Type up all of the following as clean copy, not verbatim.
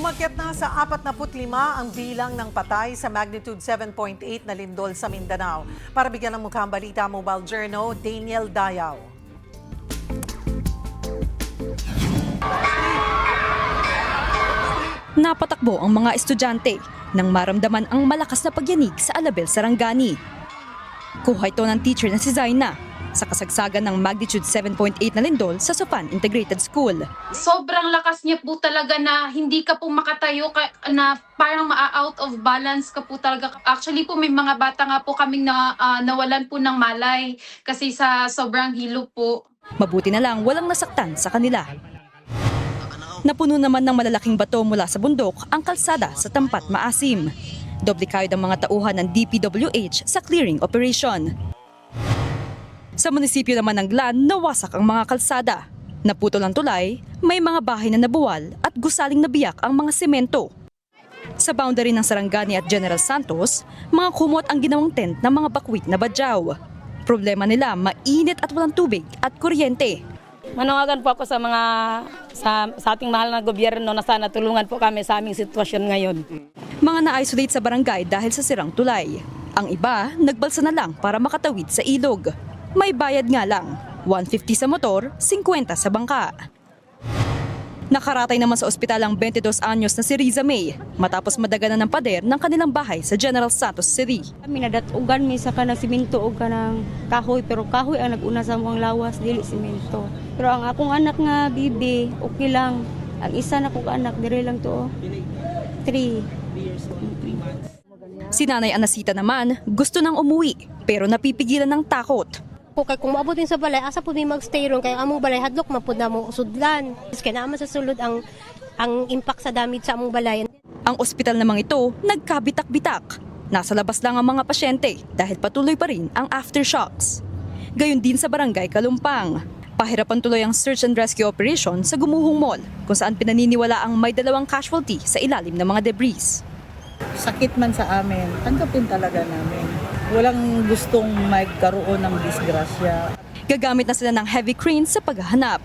Umakyat na sa 45 ang bilang ng patay sa magnitude 7.8 na lindol sa Mindanao. Para bigyan ng mukhang balita, Mobile Journal, Daniel Dayaw. Napatakbo ang mga estudyante nang maramdaman ang malakas na pagyanig sa Alabel, Sarangani. Kuha ito ng teacher na si Zaina sa kasagsagan ng magnitude 7.8 na lindol sa Sofan Integrated School. Sobrang lakas niya po talaga na hindi ka po makatayo, na parang ma-out of balance ka po talaga. Actually po may mga bata nga po kaming nawalan po ng malay kasi sa sobrang hilo po. Mabuti na lang walang nasaktan sa kanila. Napuno naman ng malalaking bato mula sa bundok ang kalsada sa Tampat Maasim. Doble kayod ang mga tauhan ng DPWH sa clearing operation. Sa munisipyo naman ng Glan, nawasak ang mga kalsada. Naputol ang tulay, may mga bahay na nabuwal at gusaling nabiyak ang mga semento. Sa boundary ng Sarangani at General Santos, mga kumot ang ginawang tent ng mga bakwit na badyaw. Problema nila, mainit at walang tubig at kuryente. Manawagan po ako sa ating mahal na gobyerno na sana tulungan po kami sa aming sitwasyon ngayon. Mga na-isolate sa barangay dahil sa sirang tulay. Ang iba, nagbalsa na lang para makatawid sa ilog. May bayad nga lang, 150 sa motor, 50 sa bangka. Nakaratay naman sa ospital ang 22 anyos na si Riza May matapos madaganan ng pader ng kanilang bahay sa General Santos City. Kami nadatugan mi sa kanang siminto o kanang kahoy, pero kahoy ang nag-una sa mga lawas, dili siminto. Pero ang akong anak nga bibi, okay lang. Ang isa na kong anak, dire lang to. 3. Si Nanay Anasita naman gusto nang umuwi pero napipigilan ng takot. Po kay kung maabot din sa balay, asa po may magstay ron kay among balay hadlok mapud na mo sudlan. Kaya naman sa sulod ang impact sa damage sa among balay. Ang ospital namang ito nagkabitak-bitak. Nasa labas lang ang mga pasyente dahil patuloy pa rin ang aftershocks. Gayon din sa barangay Kalumpang. Pahirapan tuloy ang search and rescue operation sa Gumuhong Mall kung saan pinaniniwala ang may 2 casualty sa ilalim ng mga debris. Sakit man sa amin, tanggapin talaga namin. Walang gustong magkaroon ng disgrasya. Gagamit na sila ng heavy cranes sa paghahanap.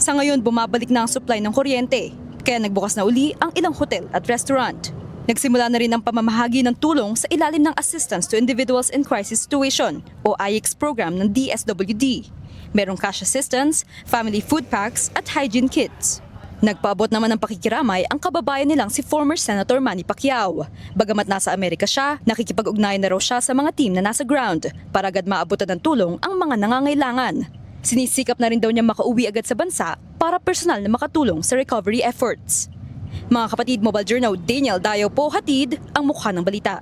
Sa ngayon, bumabalik na ang supply ng kuryente, kaya nagbukas na uli ang ilang hotel at restaurant. Nagsimula na rin ang pamamahagi ng tulong sa ilalim ng Assistance to Individuals in Crisis Situation o IX program ng DSWD. Merong cash assistance, family food packs at hygiene kits. Nagpaabot naman ng pakikiramay ang kababayan nilang si former Senator Manny Pacquiao. Bagamat nasa Amerika siya, nakikipag-ugnayan na raw siya sa mga team na nasa ground para agad maabutan ng tulong ang mga nangangailangan. Sinisikap na rin daw niya makauwi agad sa bansa para personal na makatulong sa recovery efforts. Mga kapatid, Mobile Journal, Daniel Dayaw po, hatid ang mukha ng balita.